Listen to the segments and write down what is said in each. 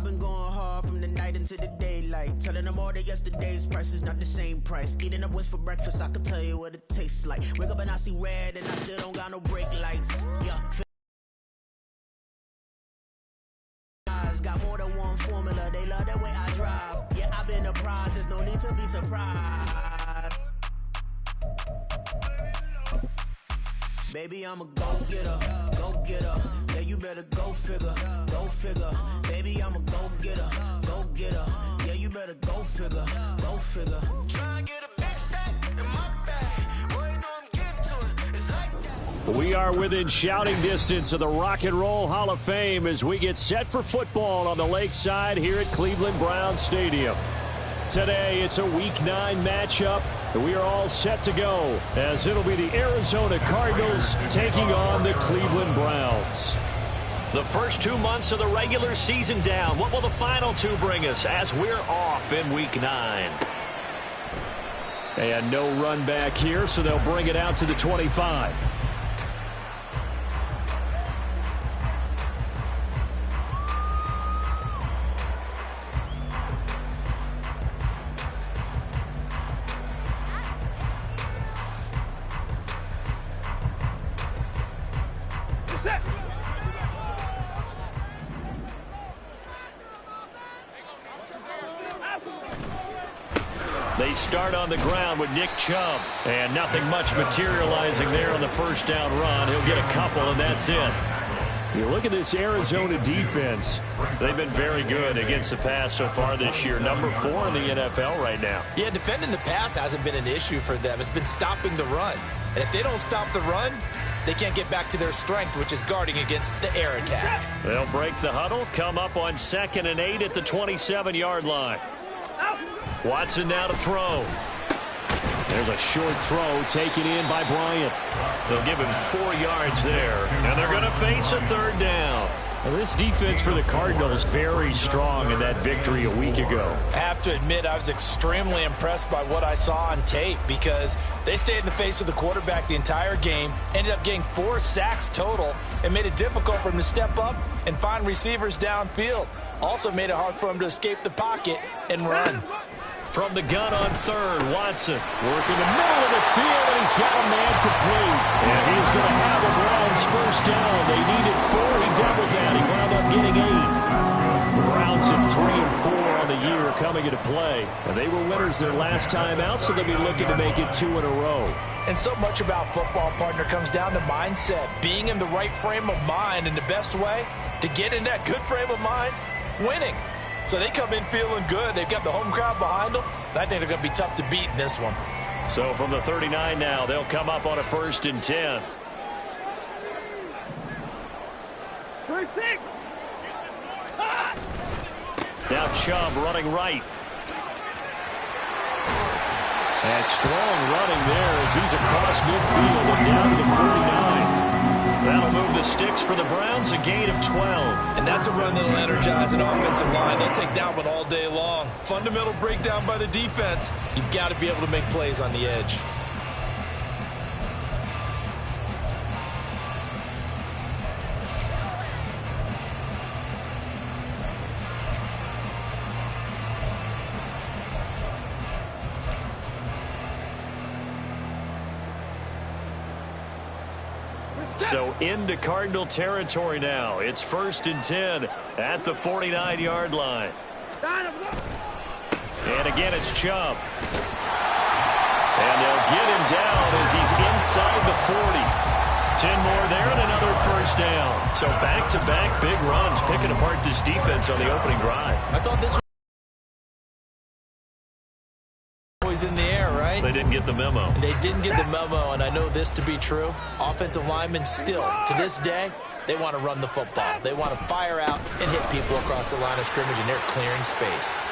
been going hard from the night into the daylight. Telling them all that yesterday's price is not the same price. Eating up wings for breakfast, I can tell you what it tastes like. Wake up and I see red and I still don't got no brake lights. Yeah. Got more than one formula, they love the way I drive. Yeah, I've been a prize, there's no need to be surprised. Baby, I'm a go-getter, go-getter. Yeah, you better go figure, go figure. Baby, I'm a go-getter, go-getter. Yeah, you better go figure, go figure. Try and get a big stack in my bag. Boy, you know I'm getting to it, it's like that. We are within shouting distance of the Rock and Roll Hall of Fame as we get set for football on the lakeside here at Cleveland Browns Stadium. Today, it's a Week 9 matchup, and we are all set to go as it'll be the Arizona Cardinals taking on the Cleveland Browns. The first 2 months of the regular season down. What will the final 2 bring us as we're off in Week 9? And no run back here, so they'll bring it out to the 25. They start on the ground with Nick Chubb, and nothing much materializing there on the first down run. He'll get a couple, and that's it. You look at this Arizona defense. They've been very good against the pass so far this year. Number 4 in the NFL right now. Yeah, defending the pass hasn't been an issue for them. It's been stopping the run. And if they don't stop the run, they can't get back to their strength, which is guarding against the air attack. They'll break the huddle, come up on 2nd and 8 at the 27-yard line. Watson now to throw. There's a short throw taken in by Bryant. They'll give him 4 yards there, and they're going to face a 3rd down. Well, this defense for the Cardinals very strong in that victory a week ago. I have to admit I was extremely impressed by what I saw on tape because they stayed in the face of the quarterback the entire game, ended up getting 4 sacks total, and made it difficult for him to step up and find receivers downfield. Also made it hard for him to escape the pocket and run. From the gun on 3rd, Watson working the middle of the field, and he's got a man complete. And he's going to have the Browns first down. They needed 4. He doubled that. He wound up getting 8. The Browns at 3 and 4 on the year coming into play. And they were winners their last time out, so they'll be looking to make it 2 in a row. And so much about football, partner, comes down to mindset. Being in the right frame of mind, and the best way to get in that good frame of mind, winning. So they come in feeling good. They've got the home crowd behind them. And I think they're going to be tough to beat in this one. So from the 39 now, they'll come up on a 1st and 10. First six. Now Chubb running right. And strong running there as he's across midfield and down to the 49. That'll move the sticks for the Browns, a gain of 12. And that's a run that'll energize an offensive line. They'll take that one all day long. Fundamental breakdown by the defense. You've got to be able to make plays on the edge. So into Cardinal territory now. It's 1st and 10 at the 49-yard line. And again, it's Chubb. And they'll get him down as he's inside the 40. 10 more there and another first down. So back-to-back big runs picking apart this defense on the opening drive. I thought this was always in the air, right? They didn't get the memo. They didn't get the memo, and I know this to be true. Offensive linemen still, to this day, they want to run the football. They want to fire out and hit people across the line of scrimmage, and they're clearing space.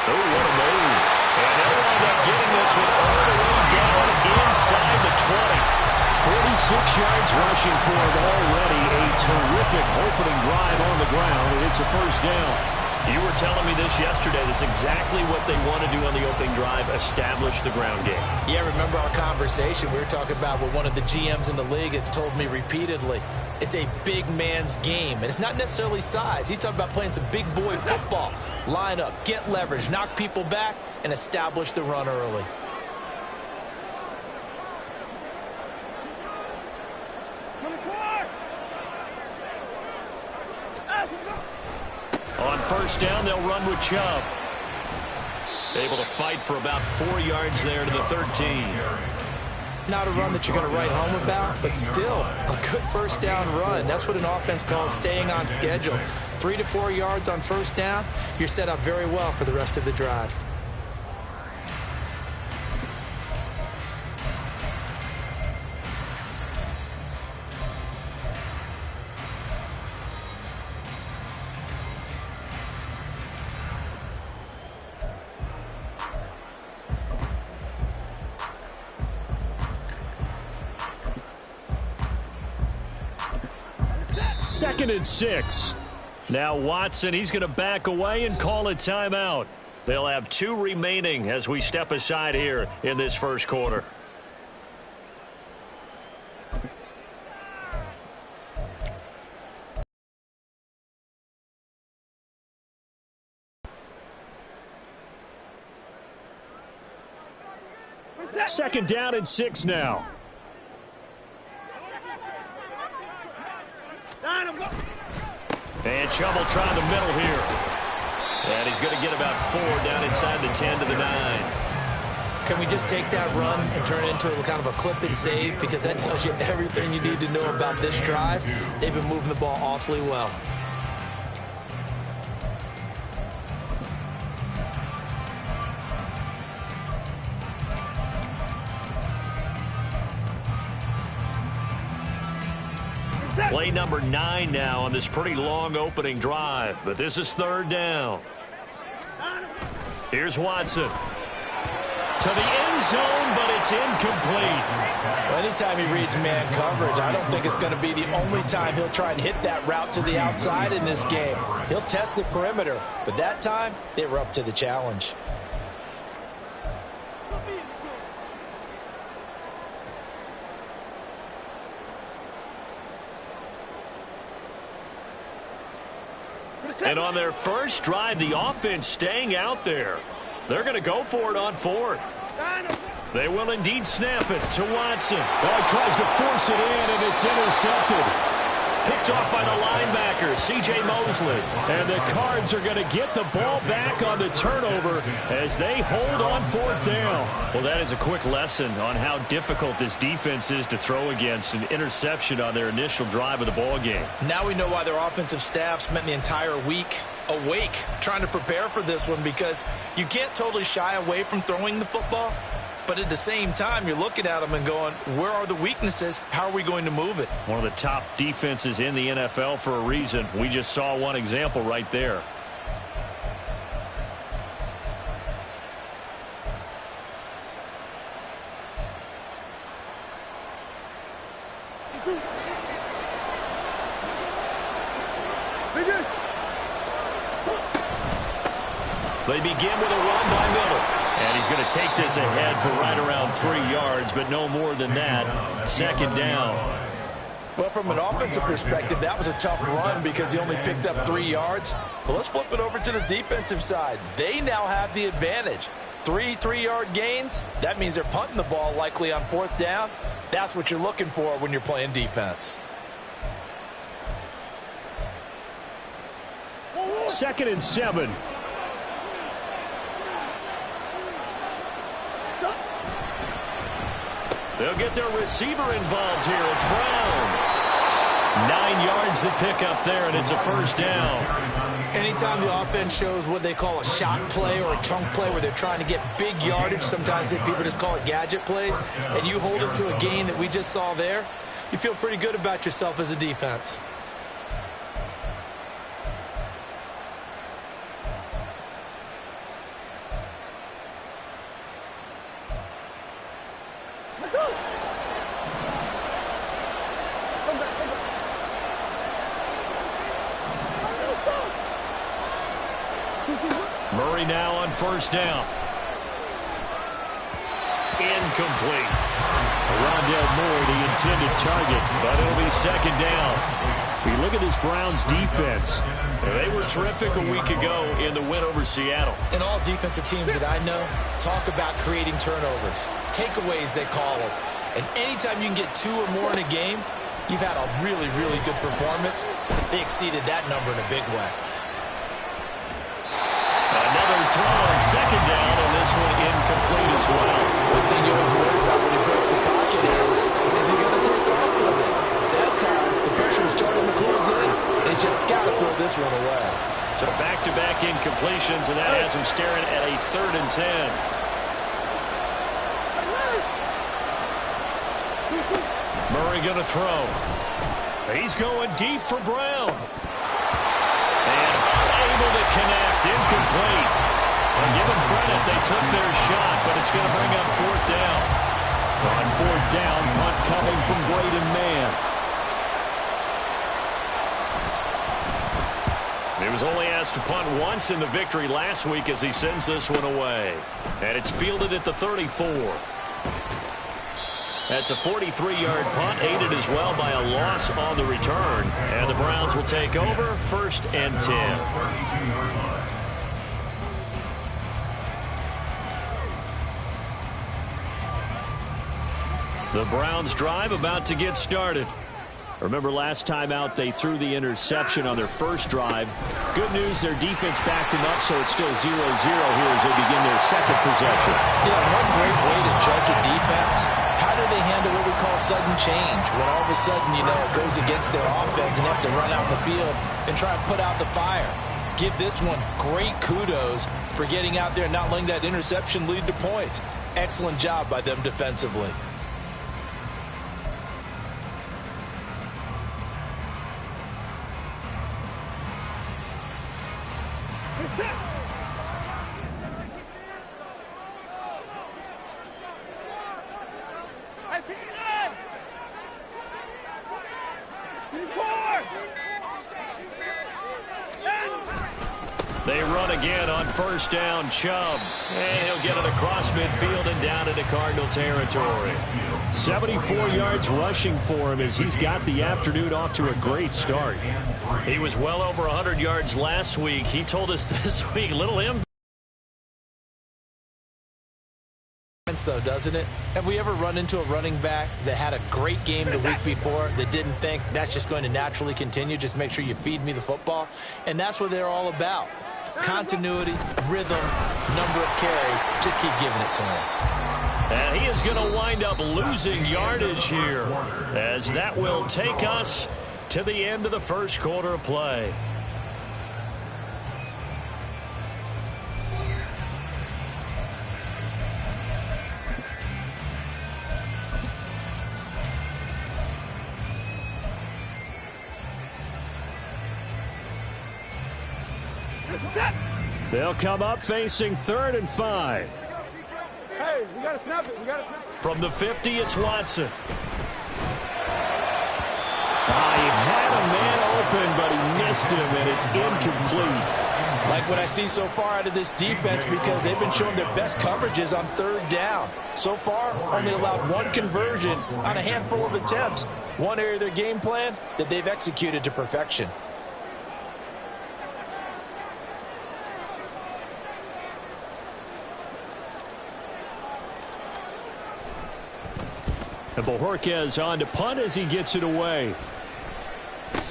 Oh, what a move. And they'll wind up getting this one all the way down inside the 20. 46 yards rushing for him already. A terrific opening drive on the ground, and it's a first down. You were telling me this yesterday. That's exactly what they want to do on the opening drive, establish the ground game. Yeah, remember our conversation? We were talking about what one of the GMs in the league has told me repeatedly. It's a big man's game, and it's not necessarily size. He's talking about playing some big boy football. Line up, get leverage, knock people back, and establish the run early. On first down, they'll run with Chubb. Able to fight for about 4 yards there to the 13. Not a run that you're going to write home about, but still a good first down run. That's what an offense calls staying on schedule. 3 to 4 yards on first down, you're set up very well for the rest of the drive. Second and 6. Now Watson, he's going to back away and call a timeout. They'll have 2 remaining as we step aside here in this first quarter. Second down and 6 now. And Chubb will try the middle here. And he's going to get about 4 down inside the 10 to the 9. Can we just take that run and turn it into a kind of a clip and save? Because that tells you everything you need to know about this drive. They've been moving the ball awfully well. Play number 9 now on this pretty long opening drive. But this is third down. Here's Watson. To the end zone, but it's incomplete. Well, anytime he reads man coverage, I don't think it's going to be the only time he'll try and hit that route to the outside in this game. He'll test the perimeter, but that time, they were up to the challenge. And on their first drive, the offense staying out there. They're going to go for it on 4th. They will indeed snap it to Watson. Well, he tries to force it in, and it's intercepted. Picked off by the linebacker, C.J. Mosley. And the Cards are going to get the ball back on the turnover as they hold on 4th down. Well, that is a quick lesson on how difficult this defense is to throw against. An interception on their initial drive of the ball game. Now we know why their offensive staff spent the entire week awake trying to prepare for this one, because you can't totally shy away from throwing the football. But at the same time, you're looking at them and going, where are the weaknesses? How are we going to move it? One of the top defenses in the NFL for a reason. We just saw one example right there. They begin with a run by Miller. And he's going to take this ahead for right around 3 yards, but no more than that. Second down. Well, from an offensive perspective, that was a tough run because he only picked up 3 yards. But let's flip it over to the defensive side. They now have the advantage. 3 3-yard gains. That means they're punting the ball likely on 4th down. That's what you're looking for when you're playing defense. Second and 7. They'll get their receiver involved here. It's Brown. 9 yards to pick up there, and it's a first down. Anytime the offense shows what they call a shot play or a chunk play where they're trying to get big yardage, sometimes people just call it gadget plays, and you hold it to a gain that we just saw there, you feel pretty good about yourself as a defense. McCaffrey now on first down. Incomplete. Rondale Moore, the intended target, but it'll be second down. We look at this Browns defense. They were terrific a week ago in the win over Seattle. And all defensive teams that I know talk about creating turnovers. Takeaways, they call them. And anytime you can get 2 or more in a game, you've had a really, really good performance. They exceeded that number in a big way. Another throw on second down, and this one incomplete as well. The thing you always worry about when he breaks the pocket is he going to take off with it? That time, the pressure was starting to close in, and he's just got to throw this one away. So back-to-back incompletions, and that has him staring at a 3rd and 10. Murray going to throw. He's going deep for Brown. And unable to connect. Incomplete. I'll give them credit. They took their shot, but it's going to bring up 4th down. On 4th down, punt coming from Braden Mann. He was only asked to punt once in the victory last week as he sends this one away. And it's fielded at the 34. That's a 43-yard punt, aided as well by a loss on the return. And the Browns will take over, 1st and 10. The Browns drive about to get started. Remember last time out they threw the interception on their first drive. Good news, their defense backed them up, so it's still 0-0 here as they begin their second possession. Yeah, one great way to judge a defense. How do they handle what we call sudden change? When all of a sudden, you know, it goes against their offense and they have to run out in the field and try to put out the fire. Give this one great kudos for getting out there and not letting that interception lead to points. Excellent job by them defensively. They run again on first down, Chubb. And he'll get it across midfield and down into Cardinal territory. 74 yards rushing for him as he's got the afternoon off to a great start. He was well over 100 yards last week. He told us this week, little him. Though, doesn't it? Have we ever run into a running back that had a great game the week before that didn't think that's just going to naturally continue? Just make sure you feed me the football. And that's what they're all about. Continuity, rhythm, number of carries. Just keep giving it to him. And he is going to wind up losing yardage here as that will take us to the end of the first quarter of play. They'll come up facing 3rd and 5. Hey, we gotta snap it. We gotta snap it. From the 50, it's Watson. He had a man open, but he missed him, and it's incomplete. Like what I see so far out of this defense, because they've been showing their best coverages on 3rd down. So far, only allowed 1 conversion on a handful of attempts. One area of their game plan that they've executed to perfection. And Bojorquez on to punt as he gets it away.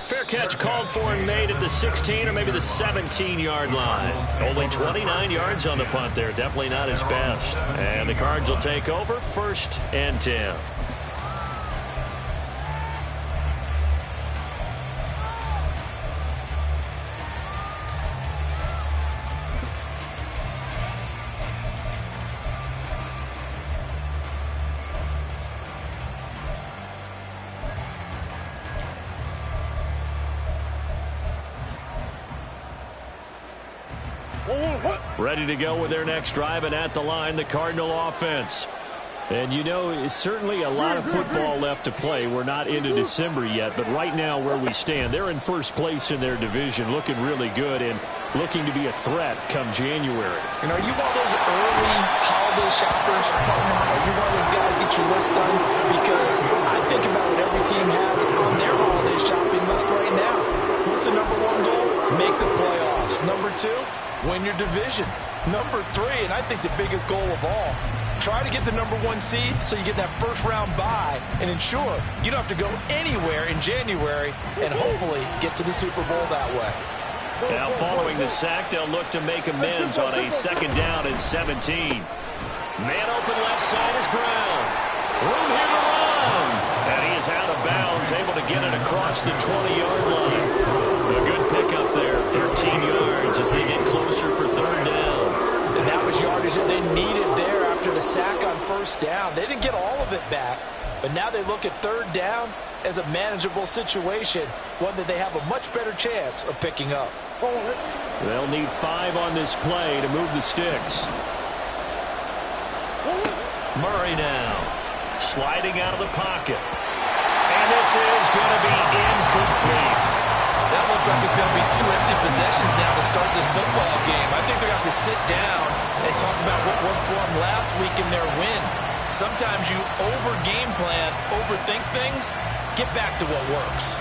Fair catch called for and made at the 16 or maybe the 17-yard line. Only 29 yards on the punt there. Definitely not his best. And the Cards will take over, 1st and 10. Ready to go with their next drive, and at the line, the Cardinal offense. And, you know, it's certainly a lot of football left to play. We're not into December yet, but right now where we stand, they're in first place in their division, looking really good. And looking to be a threat come January. And are you one of those early holiday shoppers, partner? Are you one of those guys get your list done? Because I think about what every team has on their holiday shopping list right now. What's the number one goal? Make the playoffs. Number two, win your division. Number three, and I think the biggest goal of all, try to get the number one seed so you get that first round bye and ensure you don't have to go anywhere in January and hopefully get to the Super Bowl that way. Now following the sack, they'll look to make amends on a 2nd down and 17. Man open left side is Brown. Room here to run. And he is out of bounds, able to get it across the 20-yard line. A good pickup there, 13 yards as they get closer for 3rd down. And that was yardage that they needed there after the sack on 1st down. They didn't get all of it back, but now they look at 3rd down as a manageable situation, one that they have a much better chance of picking up. They'll need 5 on this play to move the sticks. Murray now, sliding out of the pocket. And this is going to be incomplete. That looks like it's going to be 2 empty possessions now to start this football game. I think they're going to have to sit down and talk about what worked for them last week in their win. Sometimes you over-game plan, overthink things, get back to what works.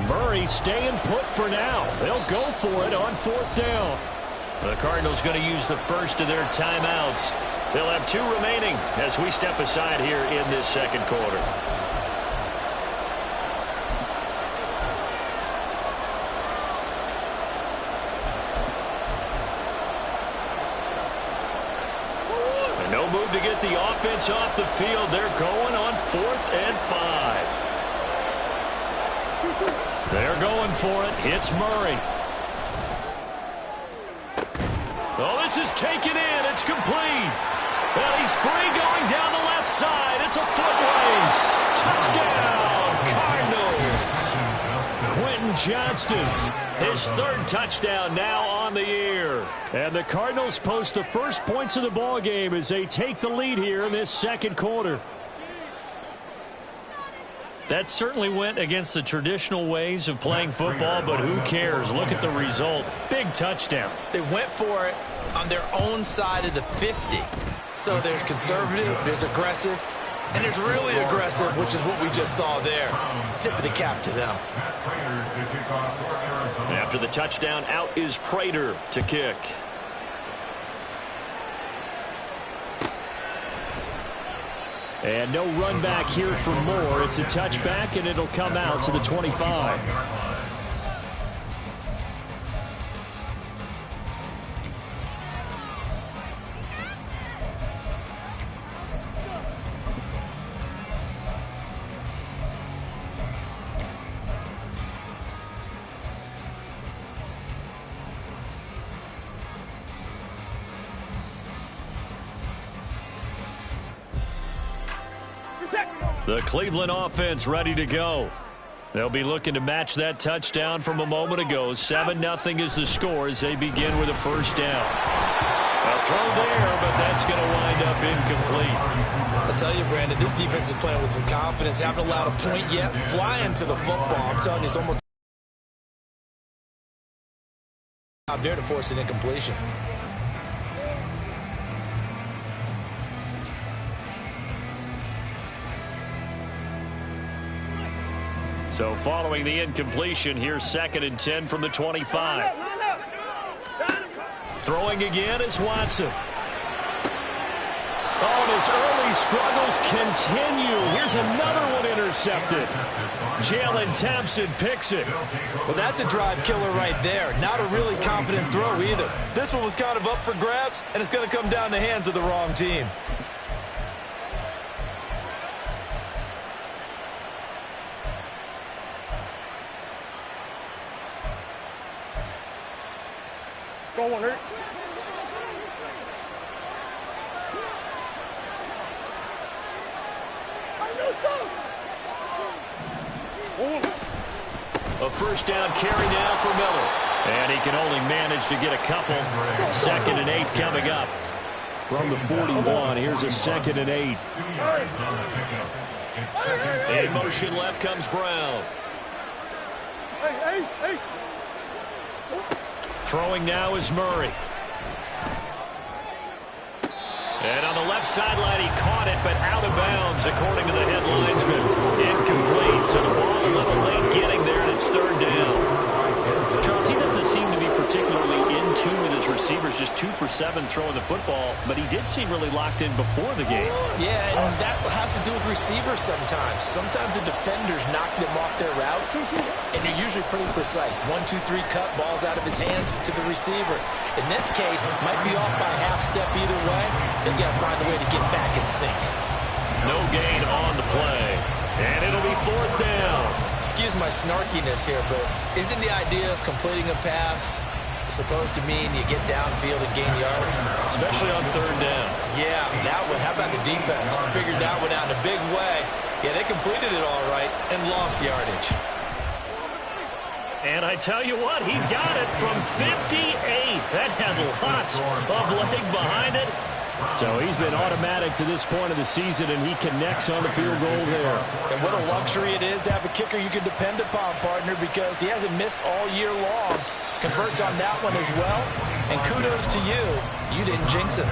Murray staying put for now. They'll go for it on 4th down. The Cardinals going to use the first of their timeouts. They'll have 2 remaining as we step aside here in this 2nd quarter. And no move to get the offense off the field. They're going on 4th and 5. They're going for it. It's Murray. Oh, this is taken in. It's complete. Well, he's free going down the left side. It's a foot race. Touchdown, Cardinals. Quentin Johnston, his 3rd touchdown now on the year. And the Cardinals post the first points of the ball game as they take the lead here in this 2nd quarter. That certainly went against the traditional ways of playing football, but who cares? Look at the result. Big touchdown. They went for it on their own side of the 50. So there's conservative, there's aggressive, and there's really aggressive, which is what we just saw there. Tip of the cap to them. After the touchdown, out is Prater to kick. And no run back here for Moore. It's a touchback, and it'll come out to the 25. The Cleveland offense ready to go. They'll be looking to match that touchdown from a moment ago. 7-0 is the score as they begin with a 1st down. A throw there, but that's going to wind up incomplete. I'll tell you, Brandon, this defense is playing with some confidence. Haven't allowed a point yet. Flying to the football. I'm telling you, it's almost out there to force an incompletion. So following the incompletion, here's 2nd and 10 from the 25. Throwing again is Watson. Oh, and his early struggles continue. Here's another one intercepted. Jalen Thompson picks it. Well, that's a drive killer right there. Not a really confident throw either. This one was kind of up for grabs, and it's going to come down the hands of the wrong team. Go on, Hurt. A first down carry now for Miller. And he can only manage to get a couple. 2nd and 8 coming up. From the 41, here's a 2nd and 8. In motion left comes Brown. Hey. Throwing now is Murray. And on the left sideline, he caught it, but out of bounds, according to the head linesman. Incomplete, so the ball a little late getting there, and it's 3rd down. Charles, he doesn't seem to be particularly in tune with his receivers, just 2 for 7 throwing the football, but he did seem really locked in before the game. Yeah, and that has to do with receivers sometimes. Sometimes the defenders knock them off their routes, and they're usually pretty precise. 1, 2, 3 cut, balls out of his hands to the receiver. In this case, might be off by a half step either way. They've got to find a way to get back in sync. No gain on the play. And it'll be 4th down. Excuse my snarkiness here, but isn't the idea of completing a pass supposed to mean you get downfield and gain yards? Especially on 3rd down. Yeah, that one. How about the defense? Figured that one out in a big way. Yeah, they completed it all right and lost yardage. And I tell you what, he got it from 58. That had lots of leg behind it. So he's been automatic to this point of the season, and he connects on the field goal there. And what a luxury it is to have a kicker you can depend upon, partner, because he hasn't missed all year long. Converts on that one as well. And kudos to you. You didn't jinx it.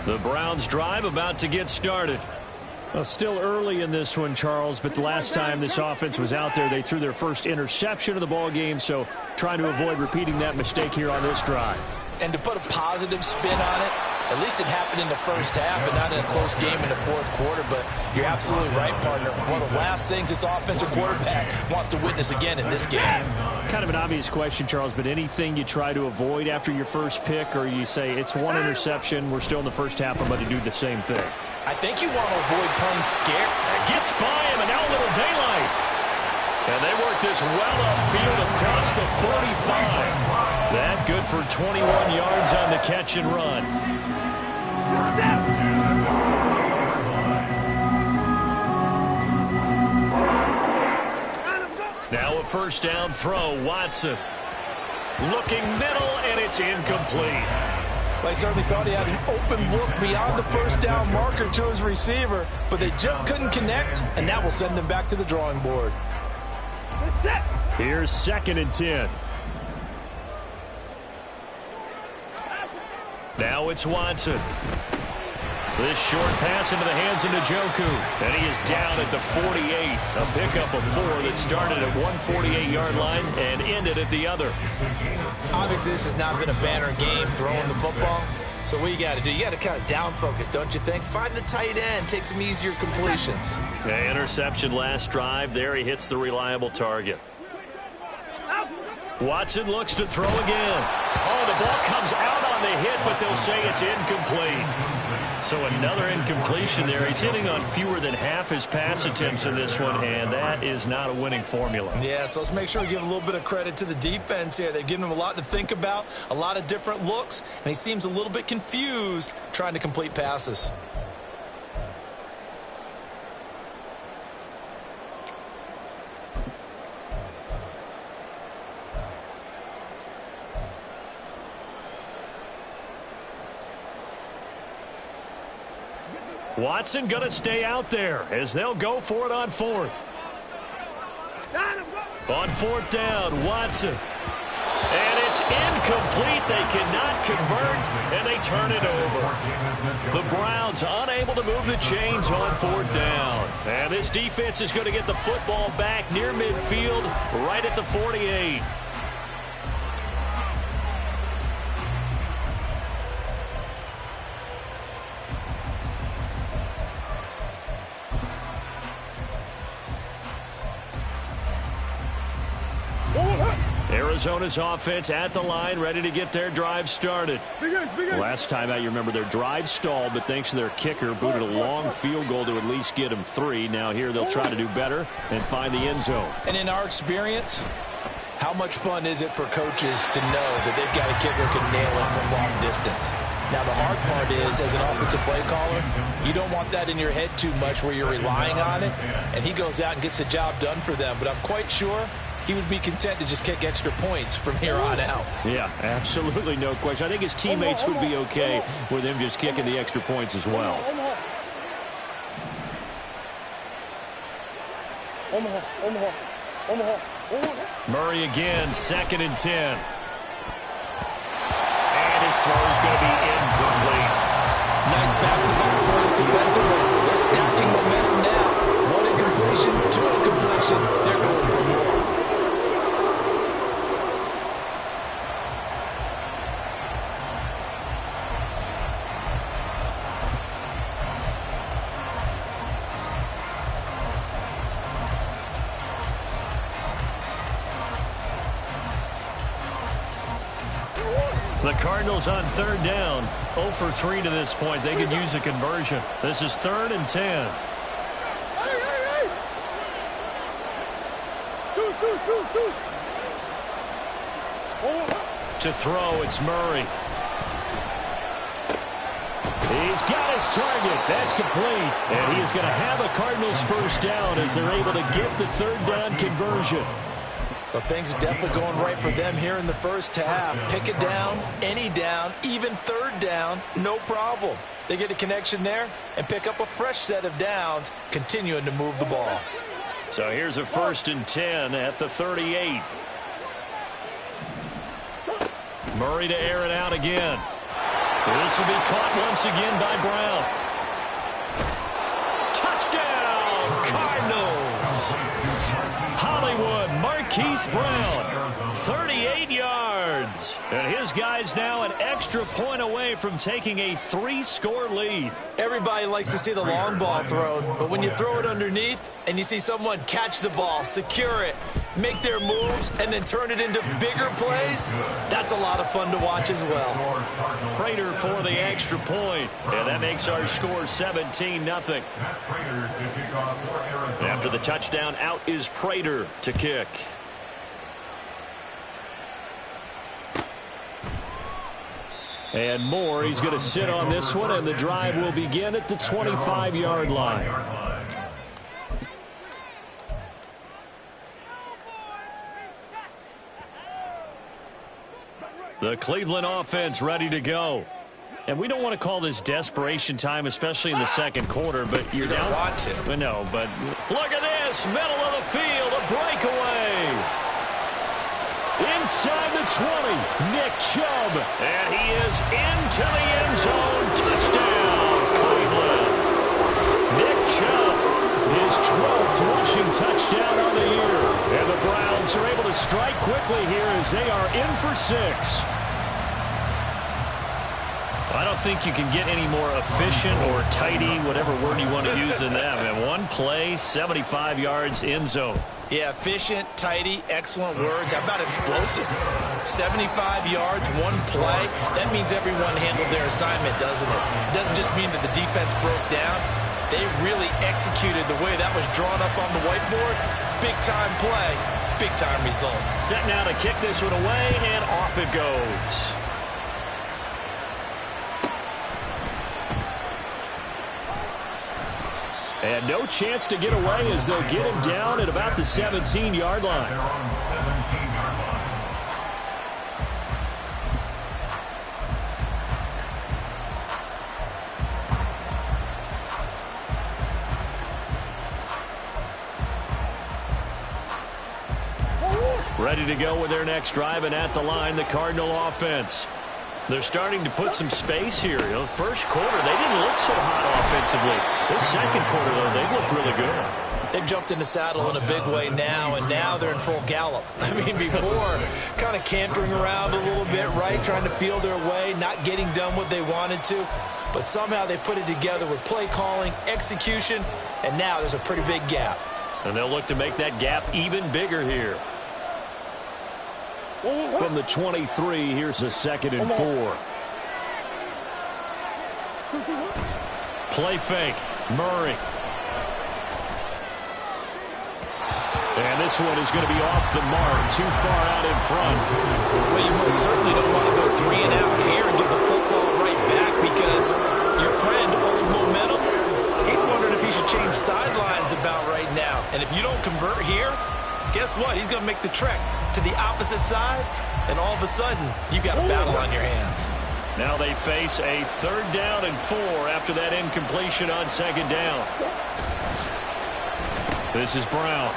The Browns drive about to get started. Well, still early in this one, Charles, but the last time this offense was out there, they threw their first interception of the ball game, so trying to avoid repeating that mistake here on this drive. And to put a positive spin on it, at least it happened in the first half and not in a close game in the 4th quarter, but you're absolutely right, partner. One of the last things this offensive quarterback wants to witness again in this game. Kind of an obvious question, Charles, but anything you try to avoid after your first pick, or you say it's one interception, we're still in the first half, I'm going to do the same thing? I think you want to avoid playing scared. Gets by him, and now a little daylight. And they work this well upfield across the 45. That good for 21 yards on the catch and run. Now a first down throw, Watson. Looking middle, and it's incomplete. They certainly thought he had an open look beyond the first down marker to his receiver, but they just couldn't connect, and that will send them back to the drawing board. Here's 2nd and 10. Now it's Watson. This short pass into the hands of Njoku, and he is down at the 48. A pickup of 4 that started at 148-yard line and ended at the other. Obviously, this has not been a banner game throwing the football. So what you got to do, you got to kind of down focus, don't you think? Find the tight end, take some easier completions. Yeah, interception last drive. There he hits the reliable target. Watson looks to throw again. Oh, the ball comes out on the hit, but they'll say it's incomplete. So another incompletion there. He's hitting on fewer than half his pass attempts in this one, and that is not a winning formula. Yeah, so let's make sure we give a little bit of credit to the defense here. They've given him a lot to think about, a lot of different looks, and he seems a little bit confused trying to complete passes. Watson going to stay out there as they'll go for it on 4th. On 4th down, Watson. And it's It's incomplete. They cannot convert, and they turn it over. The Browns unable to move the chains on 4th down. And this defense is going to get the football back near midfield, right at the 48. Arizona's offense at the line, ready to get their drive started. Last time out, you remember their drive stalled, but thanks to their kicker, booted a long field goal to at least get them 3. Now here they'll try to do better and find the end zone. And in our experience, how much fun is it for coaches to know that they've got a kicker who can nail it from long distance? Now, the hard part is, as an offensive play caller, you don't want that in your head too much where you're relying on it, and he goes out and gets the job done for them. But I'm quite sure he would be content to just kick extra points from here on out. Yeah, absolutely no question. I think his teammates would be okay with him just kicking the extra points as well. Murray again, 2nd and 10. And his throw is going to be incomplete. Nice back-to-back plays defensively. They're stacking momentum now. 1 incompletion, 2 incompletion. They're going for more. The Cardinals on 3rd down, 0 for 3 to this point. They could use a conversion. This is 3rd and 10. To throw, it's Murray. He's got his target. That's complete. And he is going to have a Cardinals 1st down as they're able to get the 3rd down conversion. But things are definitely going right for them here in the first half. Pick it down, any down, even 3rd down, no problem. They get a connection there and pick up a fresh set of downs, continuing to move the ball. So here's a 1st and 10 at the 38. Murray to air it out again. This will be caught once again by Brown. Touchdown, Cardinals! Hollywood, Marquise Brown, 38 yards. And his guy's now an extra point away from taking a 3-score lead. Everybody likes to see the long ball thrown, but when you throw it underneath and you see someone catch the ball, secure it, make their moves, and then turn it into bigger plays, that's a lot of fun to watch as well. Prater for the extra point, and that makes our score 17-0. After the touchdown, out is Prater to kick. And Moore, he's going to sit on this one, and the drive will begin at the 25-yard line. The Cleveland offense ready to go. And we don't want to call this desperation time, especially in the second quarter, but you're down. Want to. No, but look at this, middle of the field, a breakaway. Inside the 20, Nick Chubb, and he is into the end zone. Touchdown, Cleveland. Nick Chubb, his 12th rushing touchdown on the year. And the Browns are able to strike quickly here as they are in for 6. I don't think you can get any more efficient or tidy, whatever word you want to use in them. And one play, 75 yards, end zone. Yeah, efficient, tidy, excellent words. How about explosive? 75 yards, one play. That means everyone handled their assignment, doesn't it? It doesn't just mean that the defense broke down. They really executed the way that was drawn up on the whiteboard. Big-time play, big-time result. Set now to kick this one away, and off it goes. And no chance to get away as they'll get him down at about the 17-yard line. Ready to go with their next drive, and at the line, the Cardinal offense. They're starting to put some space here. You know, the first quarter, they didn't look so hot offensively. This second quarter, though, they've looked really good. They've jumped in the saddle in a big way now, and now they're in full gallop. I mean, before, kind of cantering around a little bit, right, trying to feel their way, not getting done what they wanted to. But somehow they put it together with play calling, execution, and now there's a pretty big gap. And they'll look to make that gap even bigger here. From the 23, here's a 2nd and 4. Play fake. Murray. And this one is going to be off the mark, too far out in front. Well, you most certainly don't want to go 3 and out here and get the football right back, because your friend, Old Momentum, he's wondering if he should change sidelines about right now. And if you don't convert here, guess what? He's going to make the trek to the opposite side, and all of a sudden, you've got a battle on your hands. Now they face a 3rd down and 4 after that incompletion on 2nd down. This is Brown.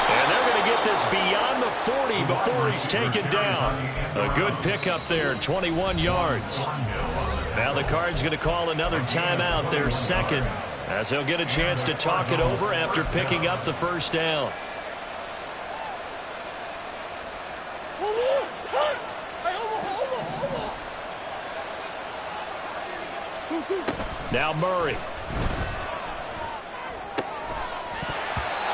And they're going to get this beyond the 40 before he's taken down. A good pickup there, 21 yards. Now the Cards going to call another timeout, their 2nd, as he'll get a chance to talk it over after picking up the 1st down. Now Murray.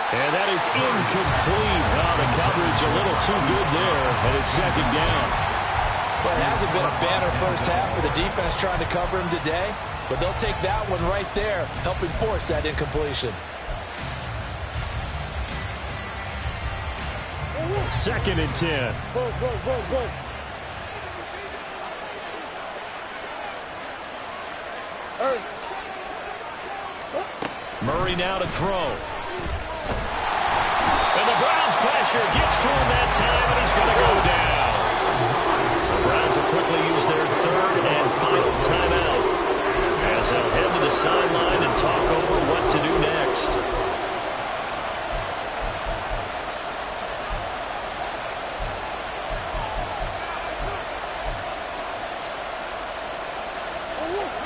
And that is incomplete. Wow, the coverage a little too good there, and it's 2nd down. Well, it hasn't been a banner first half for the defense trying to cover him today, but they'll take that one right there, helping force that incompletion. 2nd and 10. Go. Murray now to throw. And the Browns pressure gets to him that time, and he's going to go down. The Browns will quickly use their 3rd and final timeout, as they'll head to the sideline and talk over what to do next.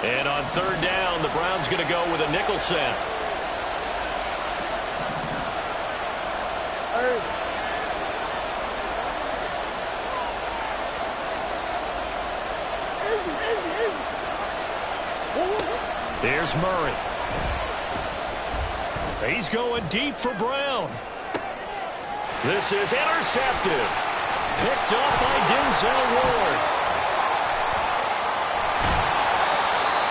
And on 3rd down, the Browns going to go with a nickel set. There's Murray. He's going deep for Brown. This is intercepted. Picked up by Denzel Ward.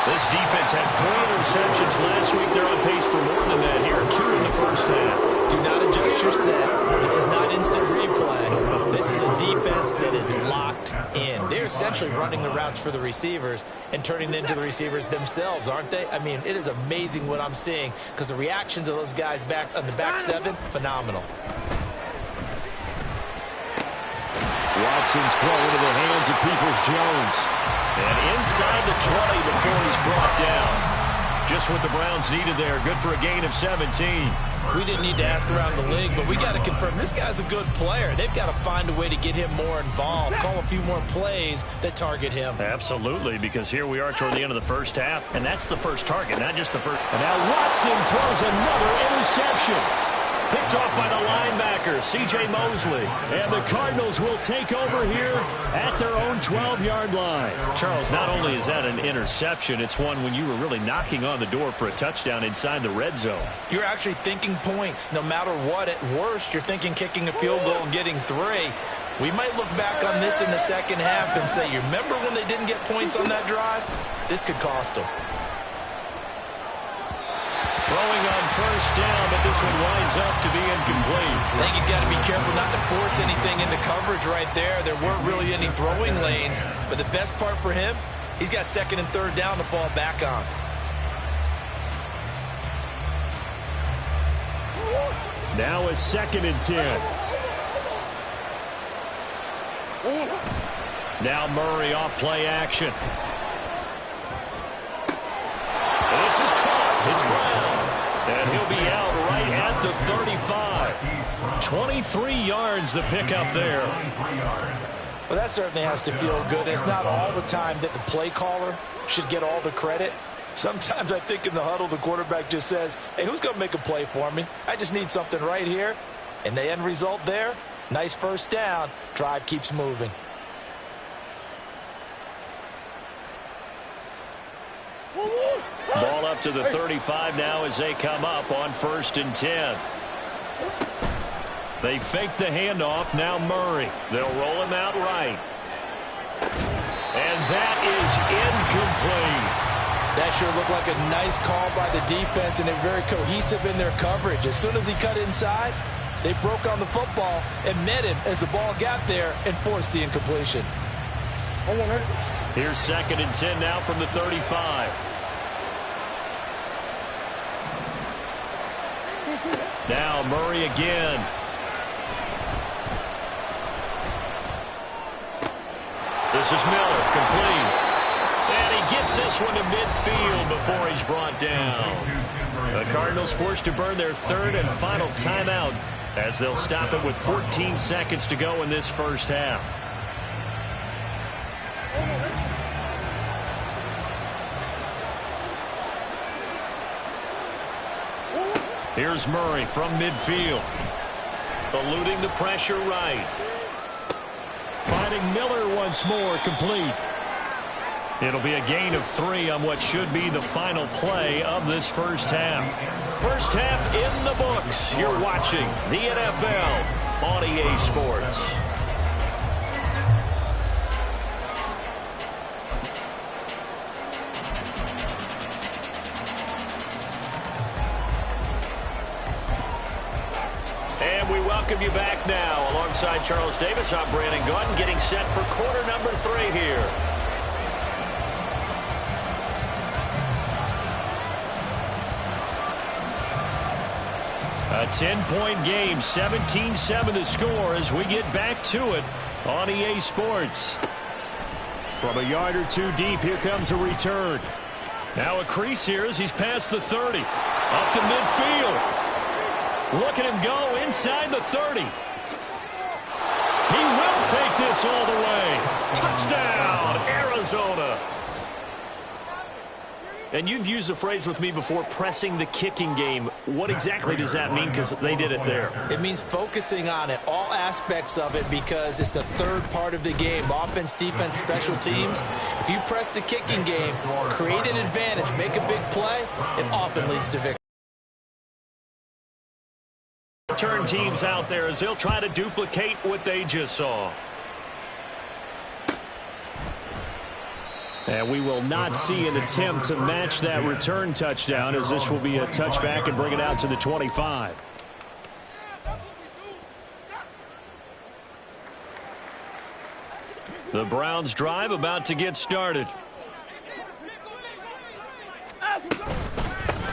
This defense had 3 interceptions last week. They're on pace for more than that here. 2 in the first half. Do not adjust your set. This is not instant replay. This is a defense that is locked in. They're essentially running the routes for the receivers and turning into the receivers themselves, aren't they? I mean, it is amazing what I'm seeing, because the reactions of those guys back on the back 7, phenomenal. Watson's throw into the hands of Peoples-Jones. And inside the 20 before he's brought down. Just what the Browns needed there. Good for a gain of 17. We didn't need to ask around the league, but we got to confirm this guy's a good player. They've got to find a way to get him more involved, call a few more plays that target him. Absolutely, because here we are toward the end of the first half, and that's the first target, not just the first. And now Watson throws another interception. Picked off by the linebacker, C.J. Mosley. And the Cardinals will take over here at their own 12-yard line. Charles, not only is that an interception, it's one when you were really knocking on the door for a touchdown inside the red zone. You're actually thinking points. No matter what, at worst, you're thinking kicking a field goal and getting 3. We might look back on this in the second half and say, you remember when they didn't get points on that drive? This could cost them. Throwing on first down, but this one winds up to be incomplete. I think he's got to be careful not to force anything into coverage right there. There weren't really any throwing lanes, but the best part for him, he's got 2nd and 3rd down to fall back on. Now a 2nd and 10. Now Murray off play action. This is caught. It's Brown. And he'll be out right at the 35. 23 yards the pickup there. Well, that certainly has to feel good. It's not all the time that the play caller should get all the credit. Sometimes I think in the huddle, the quarterback just says, hey, who's going to make a play for me? I just need something right here. And the end result there, nice first down. Drive keeps moving. Ball up to the 35 now as they come up on 1st and 10. They fake the handoff. Now Murray. They'll roll him out right. And that is incomplete. That sure looked like a nice call by the defense, and they're very cohesive in their coverage. As soon as he cut inside, they broke on the football and met him as the ball got there and forced the incompletion. Here's 2nd and 10 now from the 35. Now Murray again. This is Miller, complete. And he gets this one to midfield before he's brought down. The Cardinals forced to burn their 3rd and final timeout as they'll stop it with 14 seconds to go in this first half. Here's Murray from midfield. Eluding the pressure right. Finding Miller once more, complete. It'll be a gain of 3 on what should be the final play of this first half. First half in the books. You're watching the NFL on EA Sports. And we welcome you back now. Alongside Charles Davis, I'm Brandon Gaudin, getting set for quarter number 3 here. A 10-point game, 17-7 the score as we get back to it on EA Sports. From a yard or two deep, here comes a return. Now a crease here as he's past the 30. Up to midfield. Look at him go inside the 30. He will take this all the way. Touchdown, Arizona. And you've used the phrase with me before, pressing the kicking game. What exactly does that mean? Because they did it there. It means focusing on it, all aspects of it, because it's the third part of the game. Offense, defense, special teams. If you press the kicking game, create an advantage, make a big play, it often leads to victory. Turn teams out there as they'll try to duplicate what they just saw. And we will not see an attempt to match that return touchdown, as this will be a touchback and bring it out to the 25. The Browns drive about to get started.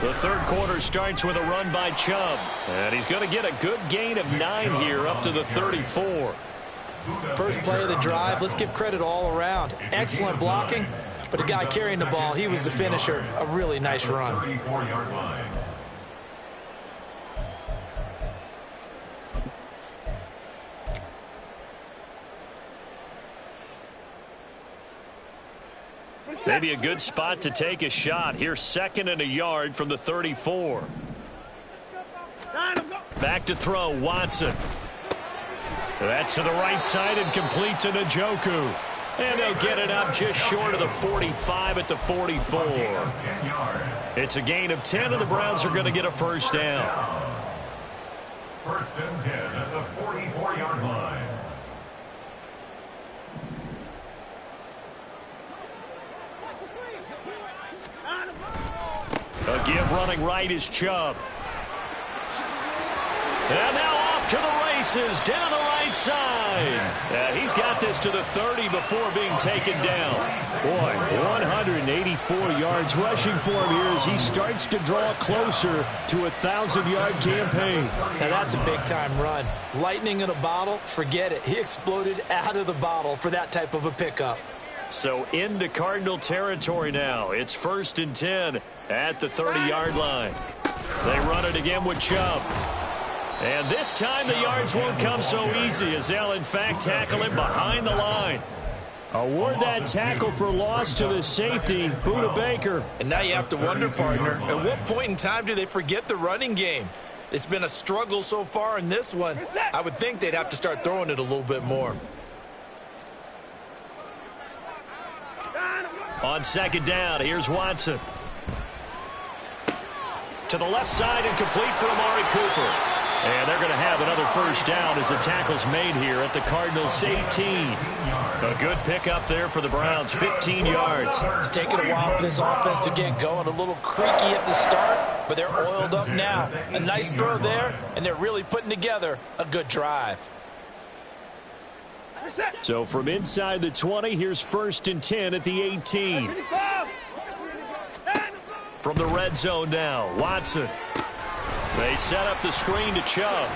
The third quarter starts with a run by Chubb. And he's going to get a good gain of 9 here up to the 34. First play of the drive, let's give credit all around. Excellent blocking, but the guy carrying the ball, he was the finisher. A really nice run. Maybe a good spot to take a shot. Here's 2nd and a yard from the 34. Back to throw, Watson. That's to the right side and complete to Njoku. And they'll get it up just short of the 45 at the 44. It's a gain of 10, and the Browns are going to get a first down. 1st and 10 at the 44-yard line. A give running right is Chubb. And now off to the races down the right side. He's got this to the 30 before being taken down. Boy, 184 yards rushing for him here as he starts to draw closer to a 1,000-yard campaign. Now that's a big-time run. Lightning in a bottle, forget it. He exploded out of the bottle for that type of a pickup. So into Cardinal territory now. It's 1st and 10 at the 30-yard line. They run it again with Chubb. And this time the yards won't come so easy as they'll, in fact, tackle him behind the line. Award that tackle for loss to the safety, Budda Baker. And now you have to wonder, partner, at what point in time do they forget the running game? It's been a struggle so far in this one. I would think they'd have to start throwing it a little bit more. On second down, here's Watson. To the left side and complete for Amari Cooper. And they're going to have another first down as the tackle's made here at the Cardinals' 18. A good pickup there for the Browns, 15 yards. It's taken a while for this offense to get going. A little creaky at the start, but they're oiled up now. A nice throw there, and they're really putting together a good drive. So from inside the 20, here's 1st and 10 at the 18. From the red zone now, Watson. They set up the screen to Chubb.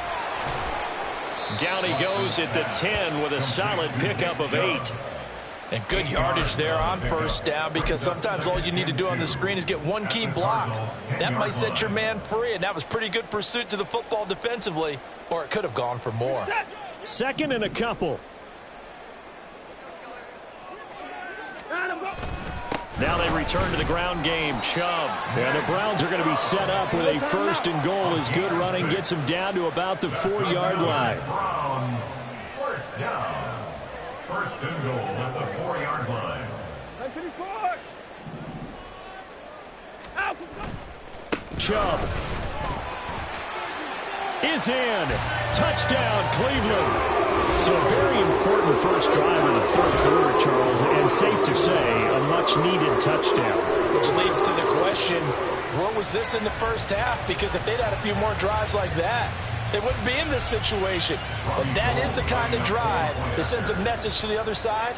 Down he goes at the 10 with a solid pickup of 8. And good yardage there on first down, because sometimes all you need to do on the screen is get one key block. That might set your man free, and that was pretty good pursuit to the football defensively, or it could have gone for more. Second and a couple. Now they return to the ground game. Chubb. And the Browns are going to be set up with a 1st and goal as good running gets them down to about the 4-yard line. Browns, 1st down. 1st and goal at the 4-yard line. Chubb is in. Touchdown, Cleveland. So a very important first drive of the 3rd quarter, Charles, and safe to say, a much-needed touchdown. Which leads to the question, where was this in the first half? Because if they'd had a few more drives like that, they wouldn't be in this situation. But that is the kind of drive that sends a message to the other side.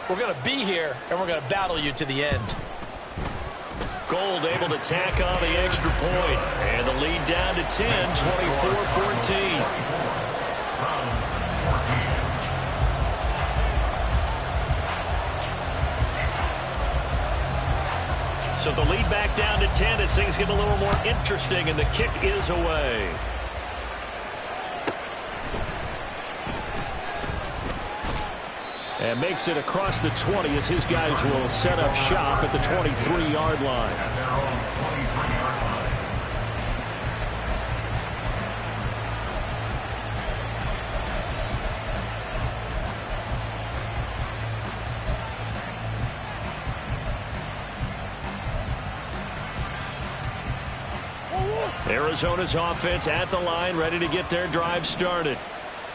We're going to be here, and we're going to battle you to the end. Gold able to tack on the extra point. And the lead down to 10, 24-14. So the lead back down to 10 as things get a little more interesting, and the kick is away. And makes it across the 20 as his guys will set up shop at the 23-yard line. Arizona's offense at the line, ready to get their drive started.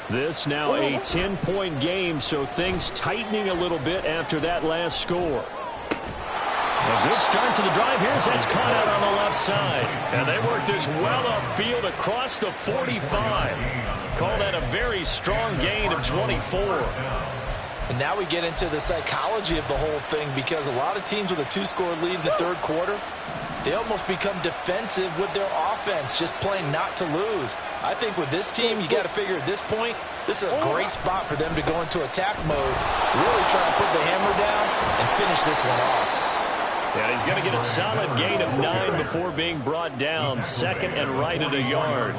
This now a 10-point game, so things tightening a little bit after that last score. A good start to the drive. Here's that's caught out on the left side. And they work this well upfield across the 45. Call that a very strong gain of 24. And now we get into the psychology of the whole thing, because a lot of teams with a 2-score lead in the 3rd quarter, they almost become defensive with their offense, just playing not to lose. I think with this team, you got to figure at this point, this is a great spot for them to go into attack mode, really try to put the hammer down and finish this one off. Yeah, he's going to get a solid gain of 9 before being brought down. 2nd and right at a yard.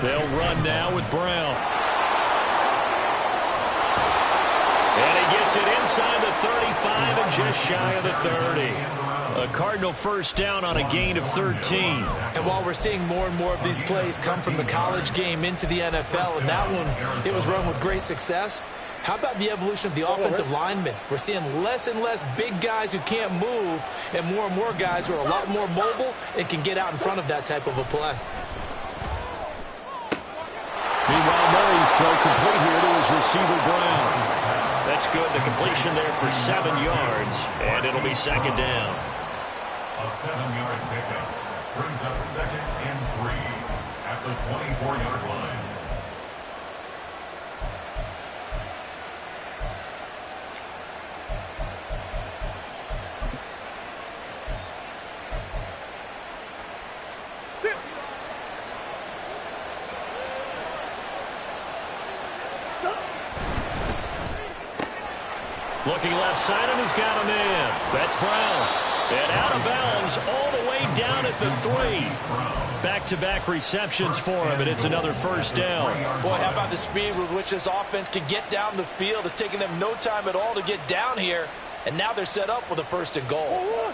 They'll run now with Brown. And he gets it inside the 35 and just shy of the 30. A Cardinal first down on a gain of 13. And while we're seeing more and more of these plays come from the college game into the NFL, and that one, it was run with great success, how about the evolution of the offensive linemen? We're seeing less and less big guys who can't move, and more guys who are a lot more mobile and can get out in front of that type of a play. Meanwhile, Murray's throw complete here to his receiver, Brown. That's good. The completion there for 7 yards, and it'll be 2nd down. A 7-yard pickup brings up 2nd and 3 at the 24-yard line. Looking left side, and he's got a man. That's Brown. And out of bounds all the way down at the 3. Back-to-back receptions for him, and it's another first down. Boy, how about the speed with which this offense can get down the field? It's taken them no time at all to get down here, and now they're set up with a 1st and goal.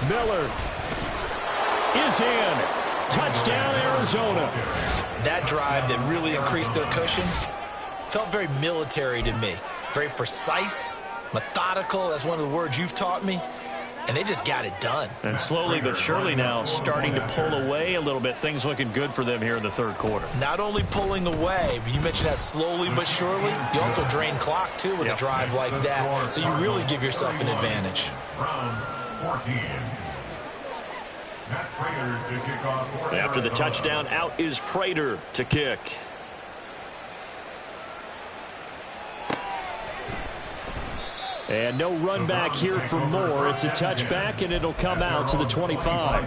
Miller is in. Touchdown, Arizona. That drive that really increased their cushion felt very military to me. Very precise, methodical. That's one of the words you've taught me. And they just got it done. And slowly but surely now starting to pull away a little bit. Things looking good for them here in the 3rd quarter. Not only pulling away, but you mentioned that slowly but surely. You also drain clock, too, with a drive like that. So you really give yourself an advantage. Browns 14. Matt Prater to kick off for After the Arizona. touchdown, out is Prater to kick. And no run back here for Moore. It's a touchback, and it'll come out to the 25.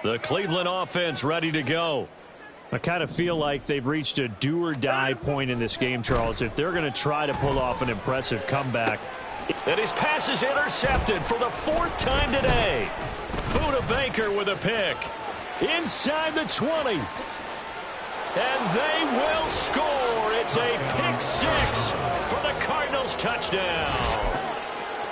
The Cleveland offense ready to go. I kind of feel like they've reached a do-or-die point in this game, Charles. If they're going to try to pull off an impressive comeback. And his pass is intercepted for the 4th time today. Buda Baker with a pick. Inside the 20. And they will score. It's a pick 6 for the Cardinals touchdown.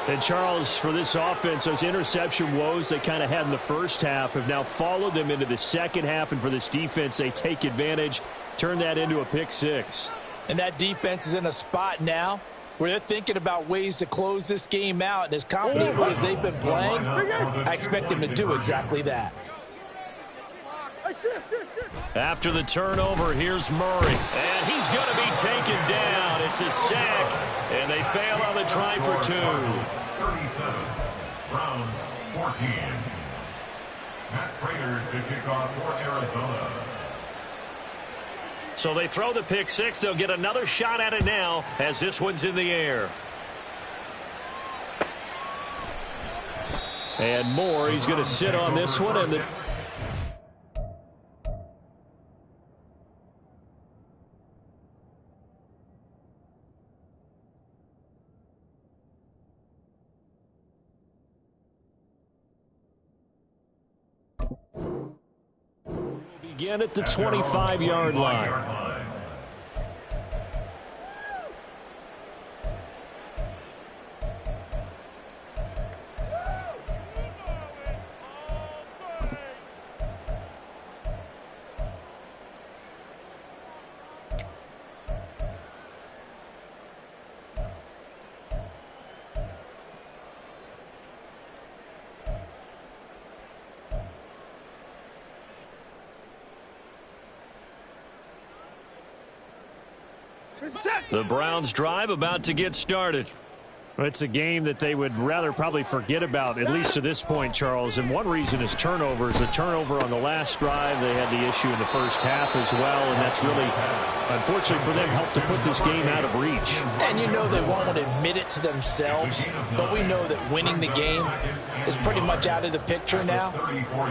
And, Charles, for this offense, those interception woes they kind of had in the first half have now followed them into the second half. And for this defense, they take advantage, turn that into a pick 6. And that defense is in a spot now where they're thinking about ways to close this game out. And as confident as they've been playing, I expect them to do exactly that. After the turnover, here's Murray. And he's going to be taken down. It's a sack. And they fail on the try for 2. 37. Browns 14. Matt Prater to kick off for Arizona. So they throw the pick 6. They'll get another shot at it now as this one's in the air. And Moore, he's going to sit on this one. And begin at the 25-yard line. The Browns drive about to get started. It's a game that they would rather probably forget about, at least to this point, Charles. And one reason is turnovers. A turnover on the last drive. They had the issue in the first half as well, and that's really, unfortunately for them, helped to put this game out of reach. And you know they won't admit it to themselves, but we know that winning the game is pretty much out of the picture now.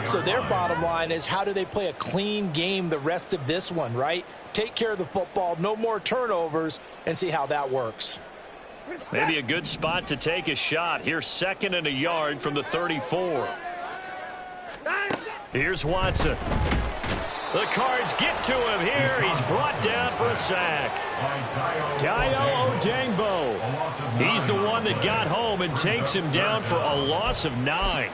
So their bottom line is, how do they play a clean game the rest of this one, right? Take care of the football, no more turnovers, and see how that works. Maybe a good spot to take a shot. Here's 2nd and a yard from the 34. Here's Watson. The Cards get to him here. He's brought down for a sack. Dayo Odangbo. He's the one that got home and takes him down for a loss of 9.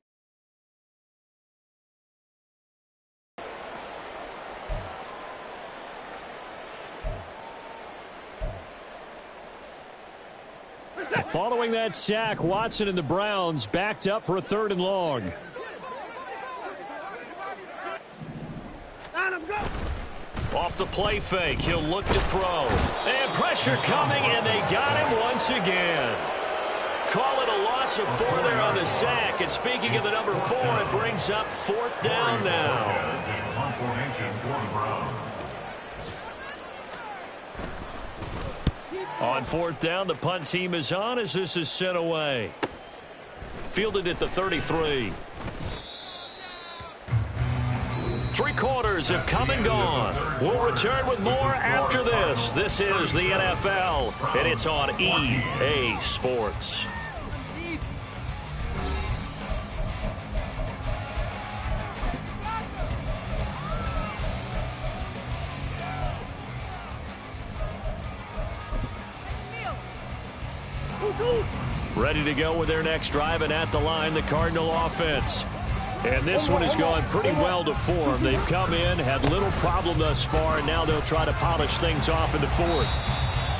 Following that sack, Watson and the Browns backed up for a 3rd and long. Off the play fake, he'll look to throw. And pressure coming, and they got him once again. Call it a loss of 4 there on the sack. And speaking of the number 4, it brings up 4th down now. On fourth down, the punt team is on as this is sent away. Fielded at the 33. 3 quarters have come and gone. We'll return with more after this. This is the NFL, and it's on EA Sports. Ready to go with their next drive, and at the line, the Cardinal offense. And this one has gone pretty well to form. They've come in, had little problem thus far, and now they'll try to polish things off into fourth.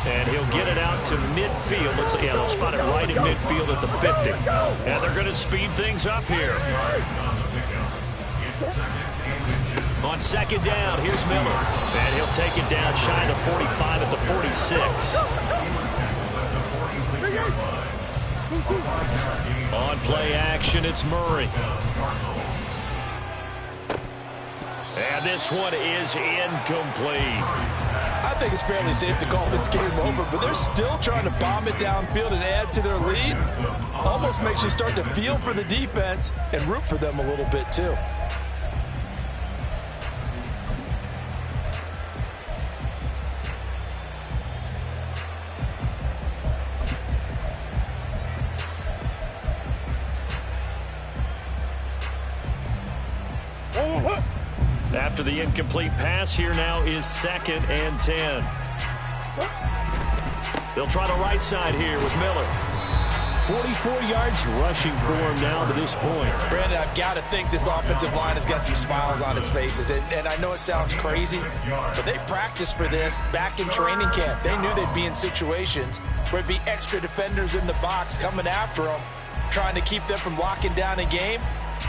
And he'll get it out to midfield. They'll spot it right at midfield at the 50. And they're going to speed things up here. On second down, here's Miller. And he'll take it down shy of 45 at the 46. On play action, it's Murray. And this one is incomplete. I think it's fairly safe to call this game over, but they're still trying to bomb it downfield and add to their lead. Almost makes you start to feel for the defense and root for them a little bit, too. After the incomplete pass, here now is 2nd and 10. They'll try the right side here with Miller. 44 yards rushing for him now to this point. Brandon, I've got to think this offensive line has got some smiles on its faces. And I know it sounds crazy, but they practiced for this back in training camp. They knew they'd be in situations where there'd be extra defenders in the box coming after them, trying to keep them from locking down a game.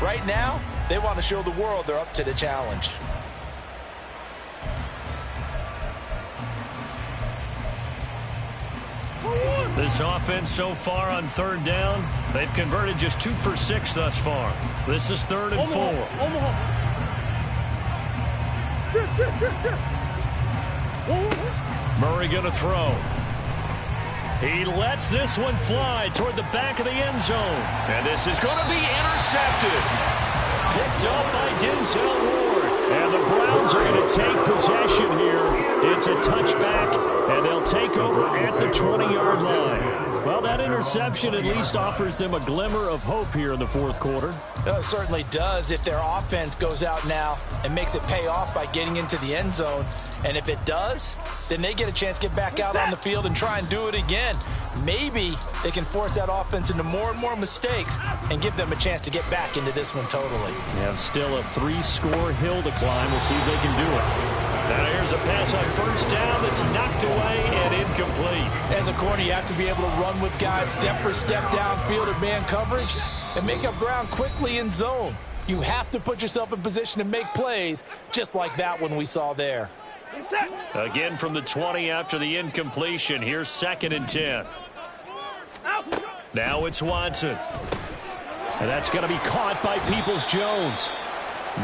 Right now, they want to show the world they're up to the challenge. This offense so far on third down, they've converted just 2 for 6 thus far. This is 3rd and 4. Murray going to throw. He lets this one fly toward the back of the end zone. And this is going to be intercepted. Picked up by Denzel Ward. And the Browns are going to take possession here. It's a touchback, and they'll take over at the 20-yard line. Well, that interception at least offers them a glimmer of hope here in the fourth quarter. It certainly does if their offense goes out now and makes it pay off by getting into the end zone. And if it does, then they get a chance to get back out on the field and try and do it again. Maybe they can force that offense into more and more mistakes and give them a chance to get back into this one totally. Yeah, still a 3-score hill to climb. We'll see if they can do it. Now here's a pass on first down that's knocked away and incomplete. As a corner, you have to be able to run with guys step for step downfield in man coverage and make up ground quickly in zone. You have to put yourself in position to make plays just like that one we saw there. Again from the 20 after the incompletion. Here's 2nd and 10. Now it's Watson. And that's going to be caught by Peoples-Jones.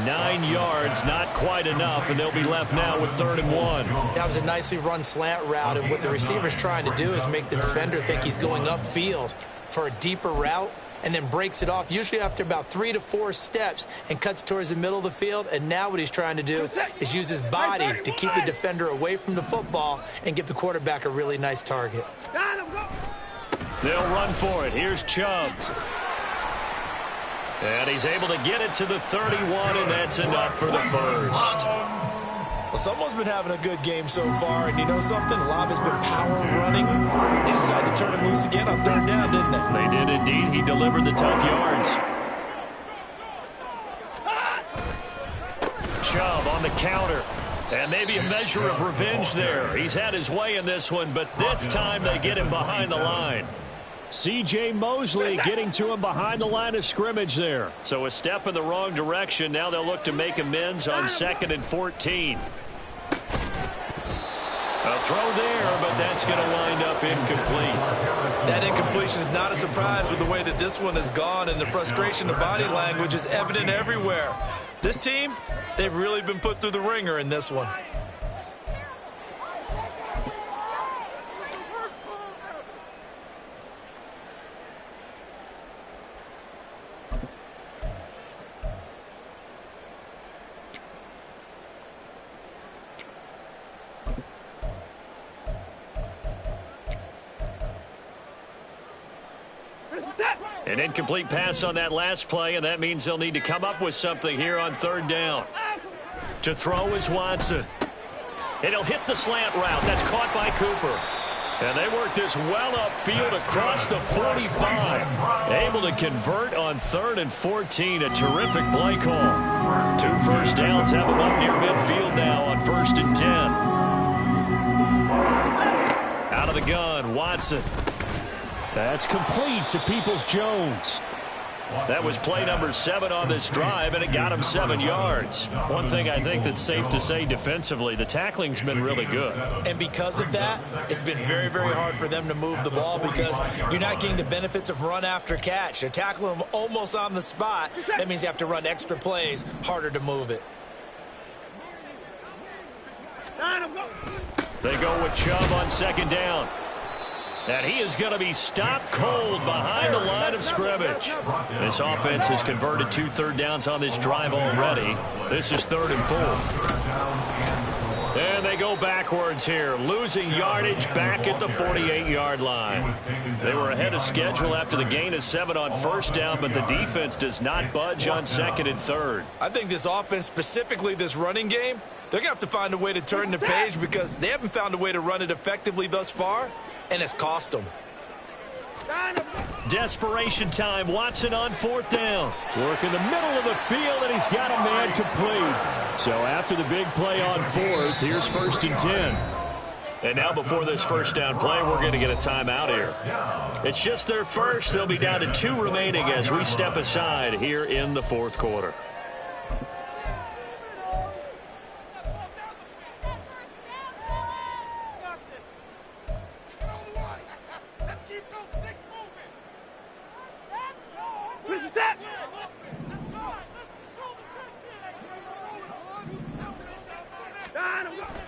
9 yards, not quite enough, and they'll be left now with 3rd and 1. That was a nicely run slant route, and what the receiver's trying to do is make the defender think he's going upfield for a deeper route, and then breaks it off, usually after about 3 to 4 steps, and cuts towards the middle of the field. And now what he's trying to do is use his body to keep the defender away from the football and give the quarterback a really nice target. They'll run for it. Here's Chubb. And he's able to get it to the 31, and that's enough for the first. Well, someone's been having a good game so far, and you know something? A lot has been power running. They decided to turn him loose again on 3rd down, didn't they? They did indeed. He delivered the tough yards. Chubb on the counter. And maybe a measure of revenge there. He's had his way in this one, but this time they get him behind the line. C.J. Mosley getting to him behind the line of scrimmage there. So a step in the wrong direction. Now they'll look to make amends on 2nd and 14. A throw there, but that's going to wind up incomplete. That incompletion is not a surprise with the way that this one has gone, and the frustration, the body language is evident everywhere. This team, they've really been put through the ringer in this one. An incomplete pass on that last play, and that means they'll need to come up with something here on third down. To throw is Watson. And he'll hit the slant route. That's caught by Cooper. And they work this well upfield across the 45. Able to convert on 3rd and 14. A terrific play call. 2 first downs have them up near midfield now on 1st and 10. Out of the gun, Watson. That's complete to Peoples-Jones. That was play number 7 on this drive, and it got him 7 yards. One thing I think that's safe to say defensively, the tackling's been really good. And because of that, it's been very, very hard for them to move the ball because you're not getting the benefits of run after catch. They're tackling them almost on the spot. That means you have to run extra plays, harder to move it. They go with Chubb on 2nd down. And he is going to be stopped cold behind the line of scrimmage. This offense has converted 2 third downs on this drive already. This is 3rd and 4. And they go backwards here, losing yardage back at the 48-yard line. They were ahead of schedule after the gain of 7 on 1st down, but the defense does not budge on 2nd and 3rd. I think this offense, specifically this running game, they're going to have to find a way to turn the page because they haven't found a way to run it effectively thus far. And it's cost them. Desperation time. Watson on 4th down. Work in the middle of the field, and he's got a man complete. So after the big play on 4th, here's 1st and 10. And now before this first down play, we're going to get a timeout here. It's just their first. They'll be down to 2 remaining as we step aside here in the 4th quarter.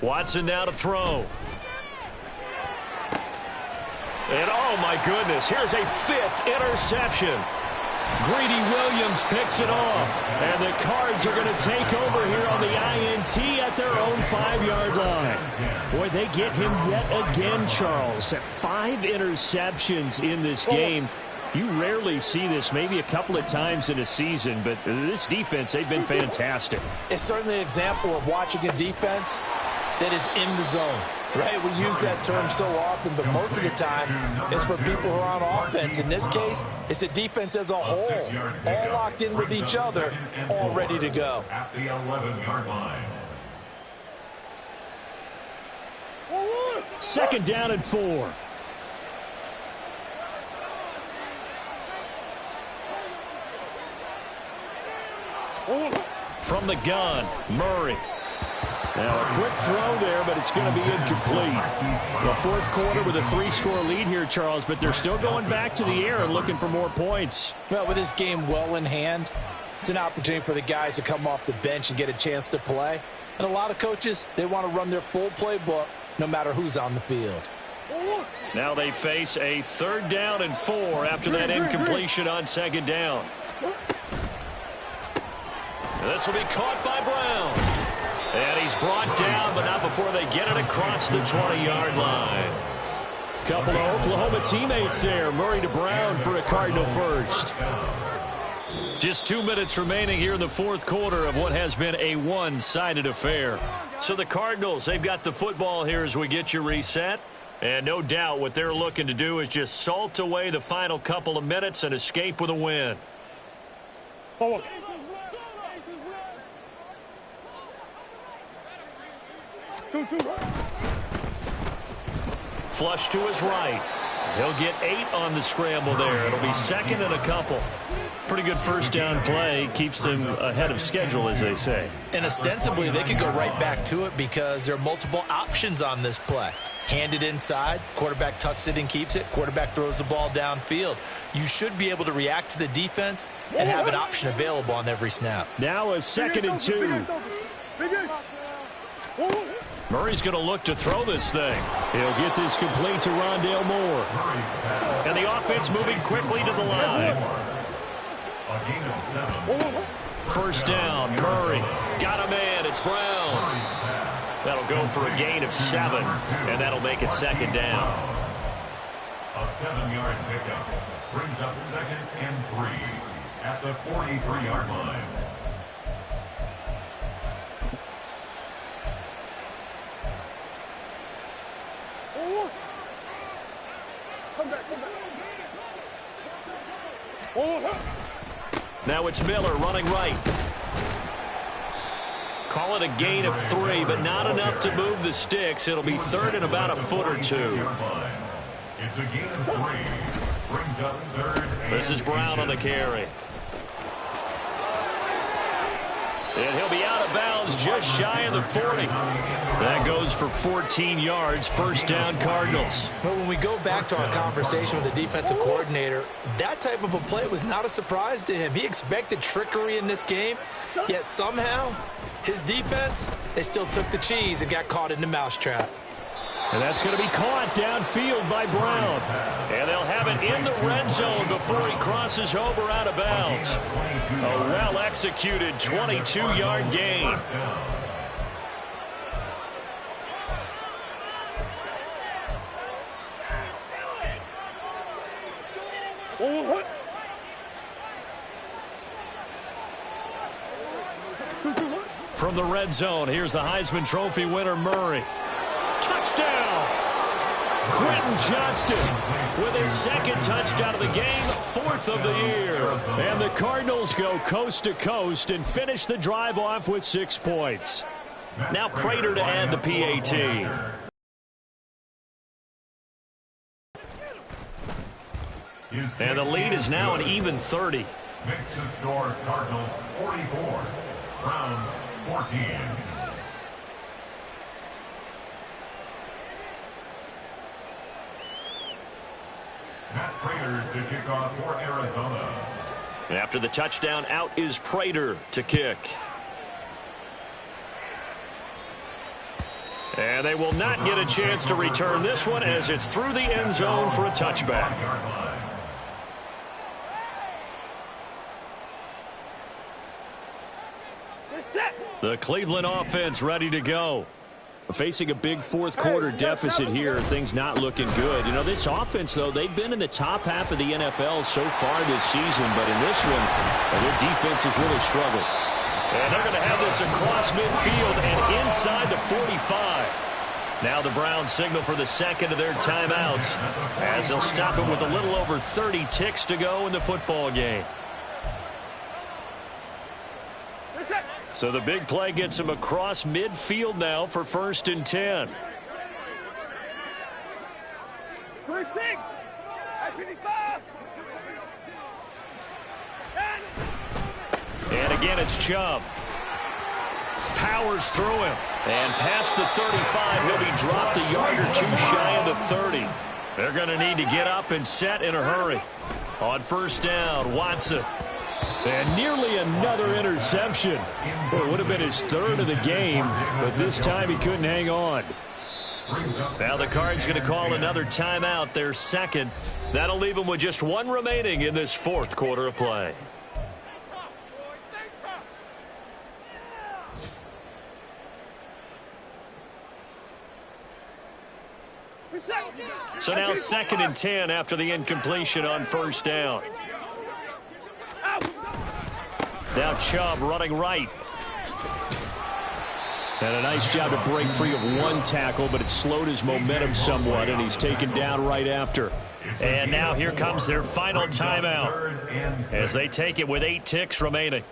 Watson now to throw. And oh my goodness, here's a 5th interception. Greedy Williams picks it off. And the Cards are going to take over here on the INT at their own 5-yard line. Boy, they get him yet again, Charles. 5 interceptions in this game. You rarely see this, maybe a couple of times in a season, but this defense, they've been fantastic. It's certainly an example of watching a defense that is in the zone, right? We use that term so often, but most of the time it's for people who are on offense. In this case, it's a defense as a whole, all locked in with each other, all ready to go. At the 11-yard line. 2nd down and 4. From the gun, Murray. Now a quick throw there, but it's going to be incomplete. The 4th quarter with a 3-score lead here, Charles, but they're still going back to the air and looking for more points. Well, with this game well in hand, it's an opportunity for the guys to come off the bench and get a chance to play. And a lot of coaches, they want to run their full playbook no matter who's on the field. Now they face a 3rd down and 4 after that incompletion on 2nd down. This will be caught by Brown. And he's brought down, but not before they get it across the 20-yard line. Couple of Oklahoma teammates there. Murray to Brown for a Cardinal first. Just 2 minutes remaining here in the 4th quarter of what has been a one-sided affair. So the Cardinals, they've got the football here as we get you reset. And no doubt what they're looking to do is just salt away the final couple of minutes and escape with a win. Flush to his right. He'll get 8 on the scramble there. It'll be 2nd and a couple. Pretty good first down play. Keeps them ahead of schedule, as they say. And ostensibly, they could go right back to it because there are multiple options on this play. Hand it inside. Quarterback tucks it and keeps it. Quarterback throws the ball downfield. You should be able to react to the defense and have an option available on every snap. Now a 2nd and 2. Murray's going to look to throw this thing. He'll get this complete to Rondale Moore. And the offense moving quickly to the line. First down, Murray. Got a man, it's Brown. That'll go for a gain of 7, and that'll make it 2nd down. A 7-yard pickup. Brings up 2nd and 3 at the 43-yard line. Now it's Miller running right. Call it a gain of 3, but not enough to move the sticks. It'll be 3rd and about a foot or 2. It's a gain of 3. Brings up 3rd. This is Brown on the carry. And he'll be out of bounds just shy of the 40. That goes for 14 yards, first down Cardinals. But when we go back to our conversation with the defensive coordinator, that type of a play was not a surprise to him. He expected trickery in this game, yet somehow his defense, they still took the cheese and got caught in the mousetrap. And that's going to be caught downfield by Brown. And they'll have it in the red zone before he crosses over out of bounds. A well-executed 22-yard gain. From the red zone, here's the Heisman Trophy winner, Murray. Touchdown! Quentin Johnston with his second touchdown of the game, 4th of the year. And the Cardinals go coast to coast and finish the drive off with 6 points. Now Prater to add the PAT. And the lead is now an even 30. Makes the score Cardinals 44, Browns 14. Matt Prater to kick off for Arizona. After the touchdown, out is Prater to kick. And they will not get a chance to return this one as it's through the end zone for a touchback. The Cleveland offense ready to go. Facing a big fourth quarter deficit here, things not looking good. You know, this offense, though, they've been in the top half of the NFL so far this season, but in this one, their defense has really struggled. And they're going to have this across midfield and inside the 45. Now the Browns signal for the second of their timeouts as they'll stop it with a little over 30 ticks to go in the football game. So the big play gets him across midfield now for 1st and 10. And again, it's Chubb. Powers through him. And past the 35, he'll be dropped a yard or 2 shy of the 30. They're going to need to get up and set in a hurry. On 1st down, Watson. And nearly another interception. Well, it would have been his 3rd of the game, but this time he couldn't hang on. Now the Cards going to call another timeout, their second. That'll leave them with just 1 remaining in this 4th quarter of play. So now 2nd and 10 after the incompletion on 1st down. Now Chubb running right. And a nice job to break free of 1 tackle, but it slowed his momentum somewhat, and he's taken down right after. And now here comes their final timeout as they take it with 8 ticks remaining.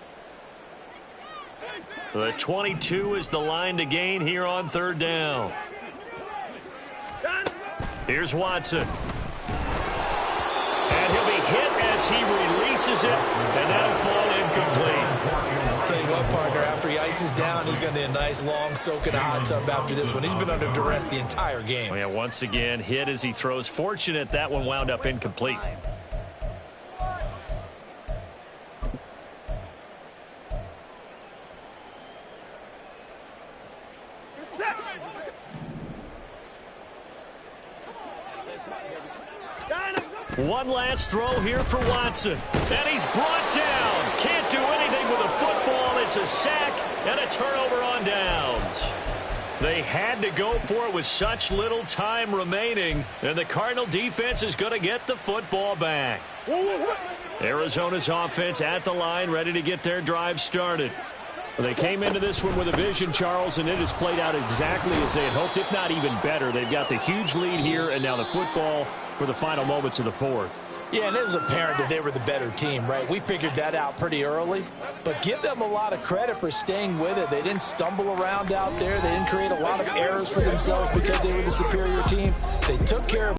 The 22 is the line to gain here on 3rd down. Here's Watson. And he'll be hit as he releases it, and that'll fall incomplete. I'll tell you what, partner, after he ices down, he's going to need a nice long soak in a hot tub after this one. He's been under duress the entire game. Yeah, once again, hit as he throws. Fortunate that one wound up incomplete. One last throw here for Watson. And he's brought down. Can't do anything with a football. It's a sack and a turnover on downs. They had to go for it with such little time remaining, and the Cardinal defense is going to get the football back. Arizona's offense at the line, ready to get their drive started. They came into this one with a vision, Charles, and it has played out exactly as they had hoped, if not even better. They've got the huge lead here, and now the football for the final moments of the fourth. Yeah, and it was apparent that they were the better team, right? We figured that out pretty early. But give them a lot of credit for staying with it. They didn't stumble around out there. They didn't create a lot of errors for themselves because they were the superior team. They took care of